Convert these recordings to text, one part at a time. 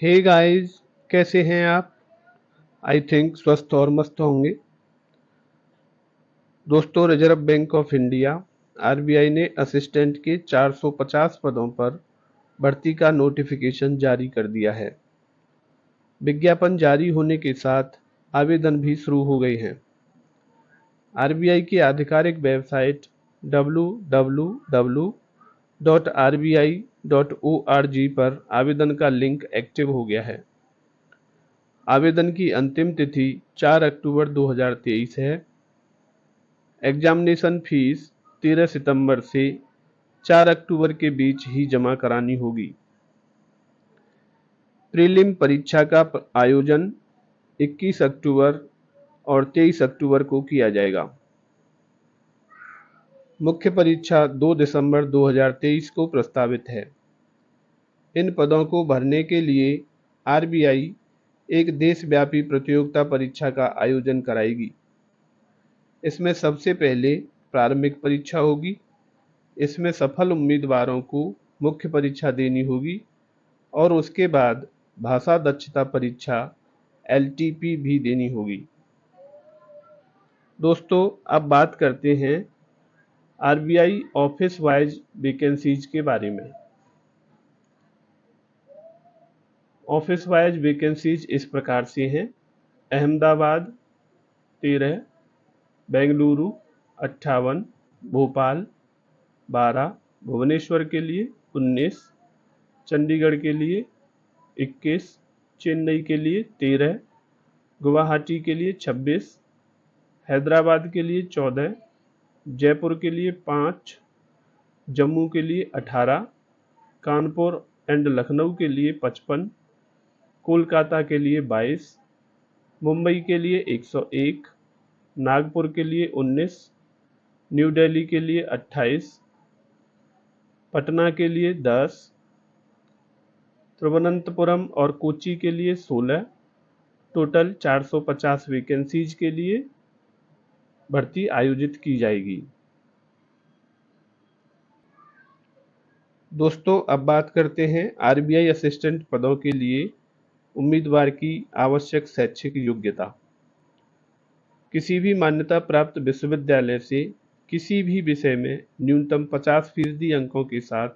Hey guys, कैसे हैं आप? आई थिंक स्वस्थ और मस्त होंगे। दोस्तों, reserve bank of India RBI ने असिस्टेंट के 450 पदों पर भर्ती का नोटिफिकेशन जारी कर दिया है। विज्ञापन जारी होने के साथ आवेदन भी शुरू हो गए हैं। आरबीआई की आधिकारिक वेबसाइट www.rbi.org पर आवेदन का लिंक एक्टिव हो गया है। आवेदन की अंतिम तिथि 4 अक्टूबर 2023 है। एग्जामिनेशन फीस 13 सितंबर से 4 अक्टूबर के बीच ही जमा करानी होगी। प्रीलिम परीक्षा का आयोजन 21 अक्टूबर और 23 अक्टूबर को किया जाएगा। मुख्य परीक्षा 2 दिसंबर 2023 को प्रस्तावित है। इन पदों को भरने के लिए आरबीआई एक देशव्यापी प्रतियोगिता परीक्षा का आयोजन कराएगी। इसमें सबसे पहले प्रारंभिक परीक्षा होगी। इसमें सफल उम्मीदवारों को मुख्य परीक्षा देनी होगी और उसके बाद भाषा दक्षता परीक्षा एलटीपी भी देनी होगी। दोस्तों, अब बात करते हैं आरबीआई ऑफिस वाइज वैकेंसीज के बारे में। ऑफिस वाइज वैकेंसीज इस प्रकार से हैं: अहमदाबाद 13, बेंगलुरु 58, भोपाल 12, भुवनेश्वर के लिए 19, चंडीगढ़ के लिए 21, चेन्नई के लिए 13, गुवाहाटी के लिए 26, हैदराबाद के लिए 14, जयपुर के लिए 5, जम्मू के लिए 18, कानपुर एंड लखनऊ के लिए 55, कोलकाता के लिए 22, मुंबई के लिए 101, नागपुर के लिए 19, न्यू दिल्ली के लिए 28, पटना के लिए 10, तिरुवनंतपुरम और कोच्चि के लिए 16, टोटल 450 वैकेंसीज के लिए भर्ती आयोजित की जाएगी। दोस्तों, अब बात करते हैं आरबीआई असिस्टेंट पदों के लिए उम्मीदवार की आवश्यक शैक्षिक योग्यता। किसी भी मान्यता प्राप्त विश्वविद्यालय से किसी भी विषय में न्यूनतम 50% अंकों के साथ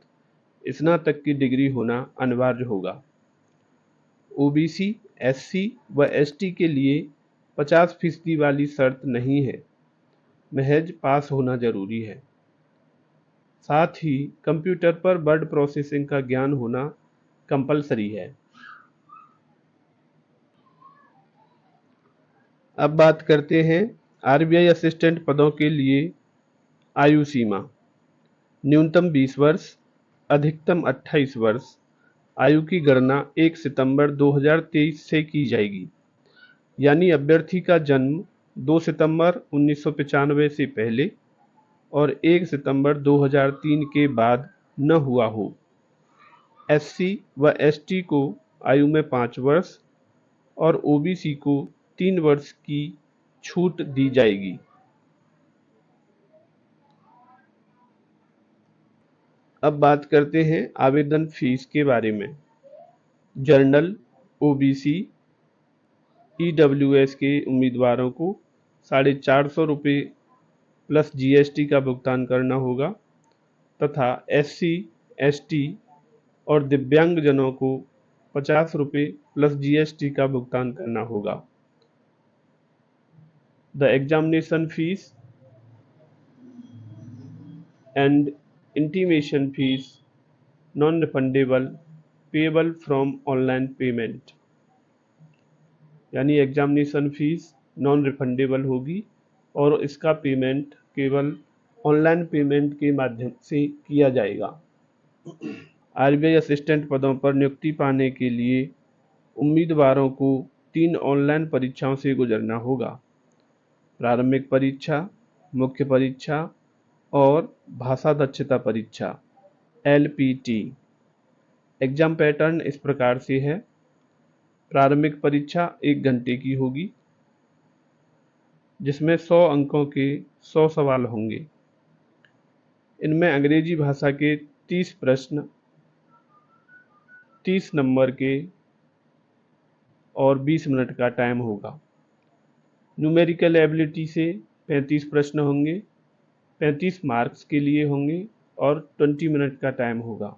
स्नातक की डिग्री होना अनिवार्य होगा। ओबीसी, एससी व एसटी के लिए 50% वाली शर्त नहीं है, महज पास होना जरूरी है। साथ ही कंप्यूटर पर वर्ड प्रोसेसिंग का ज्ञान होना कंपलसरी है। अब बात करते हैं आरबीआई असिस्टेंट पदों के लिए आयु सीमा। न्यूनतम 20 वर्ष, अधिकतम 28 वर्ष। आयु की गणना 1 सितंबर 2023 से की जाएगी, यानी अभ्यर्थी का जन्म 2 सितंबर 1995 से पहले और 1 सितंबर 2003 के बाद न हुआ हो। एससी व एसटी को आयु में 5 वर्ष और ओबीसी को 3 वर्ष की छूट दी जाएगी। अब बात करते हैं आवेदन फीस के बारे में। जनरल, ओबीसी, ईडब्ल्यूएस के उम्मीदवारों को 450 रुपये प्लस जीएसटी का भुगतान करना होगा तथा एससी, एसटी और दिव्यांगजनों को 50 रुपये प्लस जीएसटी का भुगतान करना होगा। The examination fees and intimation fees non-refundable payable from online payment, यानी एग्जामिनेशन फीस नॉन रिफंडेबल होगी और इसका पेमेंट केवल ऑनलाइन पेमेंट के माध्यम से किया जाएगा। आरबीआई असिस्टेंट पदों पर नियुक्ति पाने के लिए उम्मीदवारों को 3 ऑनलाइन परीक्षाओं से गुजरना होगा: प्रारंभिक परीक्षा, मुख्य परीक्षा और भाषा दक्षता परीक्षा एलपीटी। एग्जाम पैटर्न इस प्रकार से है: प्रारंभिक परीक्षा 1 घंटे की होगी, जिसमें 100 अंकों के 100 सवाल होंगे। इनमें अंग्रेजी भाषा के 30 प्रश्न 30 नंबर के और 20 मिनट का टाइम होगा। न्यूमेरिकल एबिलिटी से 35 प्रश्न होंगे, 35 मार्क्स के लिए होंगे और 20 मिनट का टाइम होगा।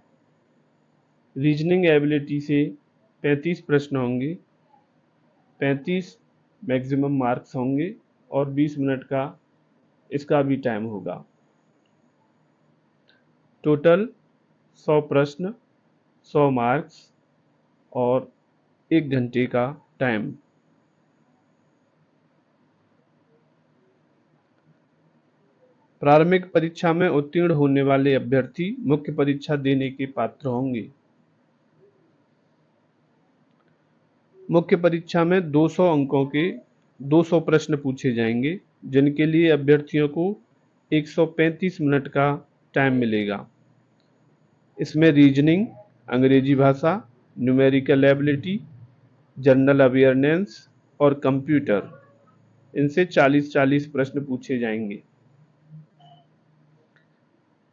रीजनिंग एबिलिटी से 35 प्रश्न होंगे, 35 मैक्सिमम मार्क्स होंगे और 20 मिनट का इसका भी टाइम होगा। टोटल 100 प्रश्न, 100 मार्क्स और 1 घंटे का टाइम। प्रारंभिक परीक्षा में उत्तीर्ण होने वाले अभ्यर्थी मुख्य परीक्षा देने के पात्र होंगे। मुख्य परीक्षा में 200 अंकों के 200 प्रश्न पूछे जाएंगे, जिनके लिए अभ्यर्थियों को 135 मिनट का टाइम मिलेगा। इसमें रीजनिंग, अंग्रेजी भाषा, न्यूमेरिकल एबिलिटी, जनरल अवेयरनेस और कंप्यूटर, इनसे 40-40 प्रश्न पूछे जाएंगे।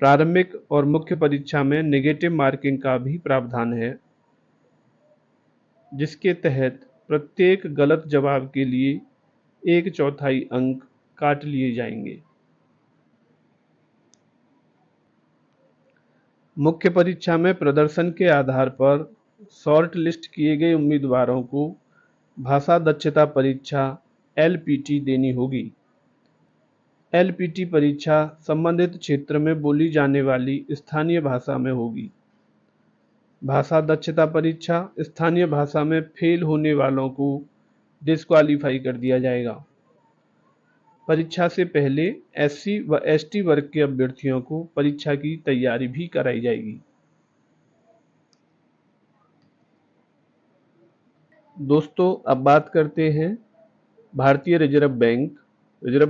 प्रारंभिक और मुख्य परीक्षा में नेगेटिव मार्किंग का भी प्रावधान है, जिसके तहत प्रत्येक गलत जवाब के लिए 1/4 अंक काट लिए जाएंगे। मुख्य परीक्षा में प्रदर्शन के आधार पर शॉर्ट लिस्ट किए गए उम्मीदवारों को भाषा दक्षता परीक्षा LPT देनी होगी। LPT परीक्षा संबंधित क्षेत्र में बोली जाने वाली स्थानीय भाषा में होगी। भाषा दक्षता परीक्षा स्थानीय भाषा में फेल होने वालों को डिस्क्वालीफाई कर दिया जाएगा। परीक्षा से पहले SC व ST वर्ग के अभ्यर्थियों को परीक्षा की तैयारी भी कराई जाएगी। दोस्तों, अब बात करते हैं भारतीय रिजर्व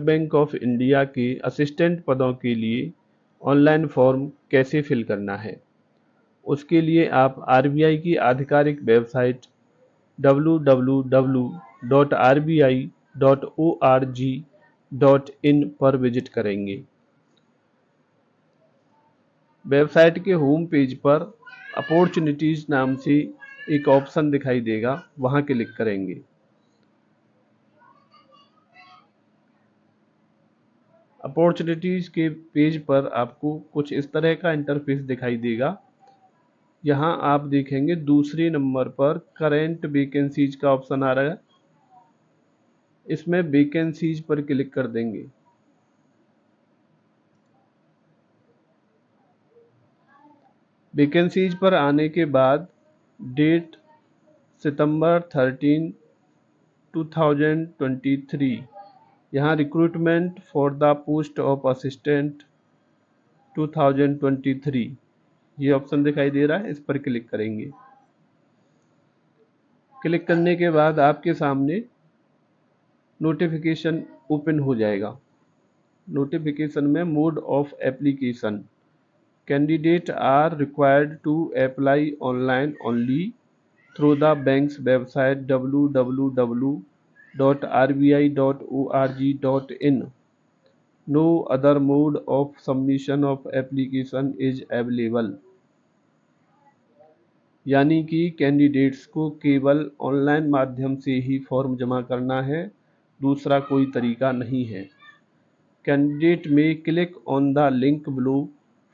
बैंक ऑफ इंडिया के असिस्टेंट पदों के लिए ऑनलाइन फॉर्म कैसे फिल करना है। उसके लिए आप RBI की आधिकारिक वेबसाइट www.rbi.org.in पर विजिट करेंगे। वेबसाइट के होम पेज पर अपॉर्चुनिटीज नाम से एक ऑप्शन दिखाई देगा, वहां क्लिक करेंगे। अपॉर्चुनिटीज के पेज पर आपको कुछ इस तरह का इंटरफेस दिखाई देगा। यहाँ आप देखेंगे दूसरे नंबर पर करेंट वैकेंसीज का ऑप्शन आ रहा है, इसमें वैकेंसीज पर क्लिक कर देंगे। वैकेंसीज पर आने के बाद डेट सितंबर 13, 2023, यहाँ recruitment for the post of assistant 2023 ये ऑप्शन दिखाई दे रहा है, इस पर क्लिक करेंगे। क्लिक करने के बाद आपके सामने नोटिफिकेशन ओपन हो जाएगा। नोटिफिकेशन में mode of application, candidate are required to apply online only through the bank's website www.rbi.org.in. No other mode of submission of application is available. यानी कि कैंडिडेट्स को केवल ऑनलाइन माध्यम से ही फॉर्म जमा करना है, दूसरा कोई तरीका नहीं है। कैंडिडेट में click on the link below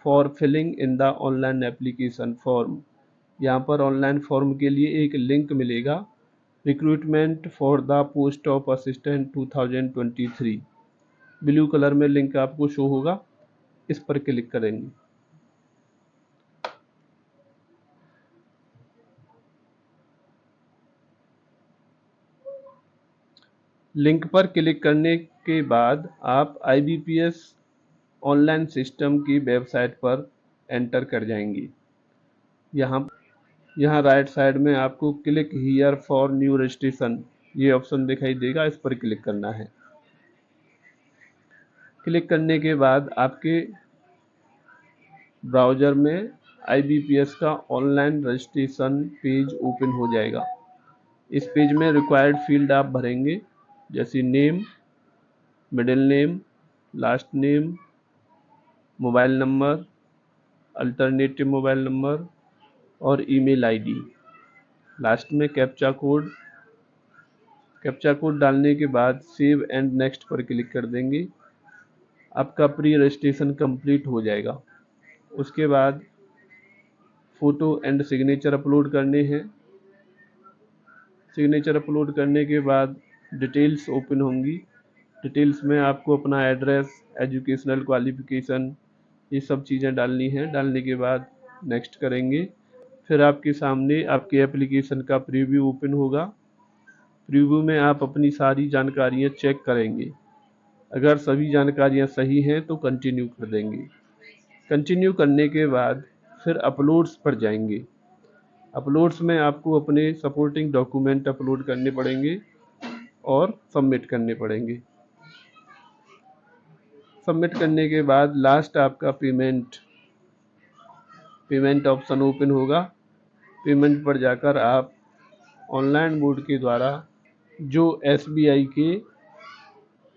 for filling in the online application form. यहाँ पर ऑनलाइन फॉर्म के लिए एक लिंक मिलेगा, recruitment for the post of assistant 2023, blue colour में लिंक आपको शो होगा, इस पर क्लिक करेंगे। लिंक पर क्लिक करने के बाद आप IBPS ऑनलाइन सिस्टम की वेबसाइट पर एंटर कर जाएंगे। यहाँ राइट साइड में आपको click here for new registration ये ऑप्शन दिखाई देगा, इस पर क्लिक करना है। क्लिक करने के बाद आपके ब्राउज़र में IBPS का ऑनलाइन रजिस्ट्रेशन पेज ओपन हो जाएगा। इस पेज में रिक्वायर्ड फील्ड आप भरेंगे, जैसे name, middle name, last name, mobile number, alternative mobile number और ईमेल ID। लास्ट में कैप्चा कोड कैप्चा कोड डालने के बाद सेव एंड नेक्स्ट पर क्लिक कर देंगे। आपका प्री रजिस्ट्रेशन कंप्लीट हो जाएगा। उसके बाद फ़ोटो एंड सिग्नेचर अपलोड करने हैं। सिग्नेचर अपलोड करने के बाद डिटेल्स ओपन होंगी। डिटेल्स में आपको अपना एड्रेस, एजुकेशनल क्वालिफ़िकेशन, ये सब चीज़ें डालनी हैं। डालने के बाद नेक्स्ट करेंगे। फिर आपके सामने आपके एप्लीकेशन का प्रीव्यू ओपन होगा। प्रीव्यू में आप अपनी सारी जानकारियाँ चेक करेंगे। अगर सभी जानकारियाँ सही हैं तो कंटिन्यू कर देंगे। कंटिन्यू करने के बाद फिर अपलोड्स पर जाएंगे। अपलोड्स में आपको अपने सपोर्टिंग डॉक्यूमेंट अपलोड करने पड़ेंगे और सबमिट करने पड़ेंगे। सबमिट करने के बाद लास्ट आपका पेमेंट ऑप्शन ओपन होगा। पेमेंट पर जाकर आप ऑनलाइन मोड के द्वारा जो SBI के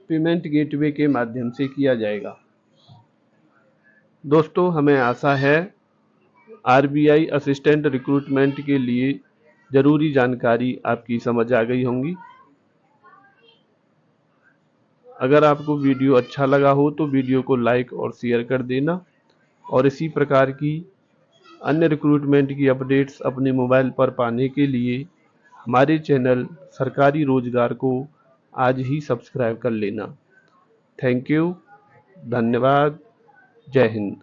पेमेंट गेटवे के माध्यम से किया जाएगा। दोस्तों, हमें आशा है RBI असिस्टेंट रिक्रूटमेंट के लिए ज़रूरी जानकारी आपकी समझ आ गई होंगी। अगर आपको वीडियो अच्छा लगा हो तो वीडियो को लाइक और शेयर कर देना, और इसी प्रकार की अन्य रिक्रूटमेंट की अपडेट्स अपने मोबाइल पर पाने के लिए हमारे चैनल सरकारी रोजगार को आज ही सब्सक्राइब कर लेना। थैंक यू, धन्यवाद, जय हिंद।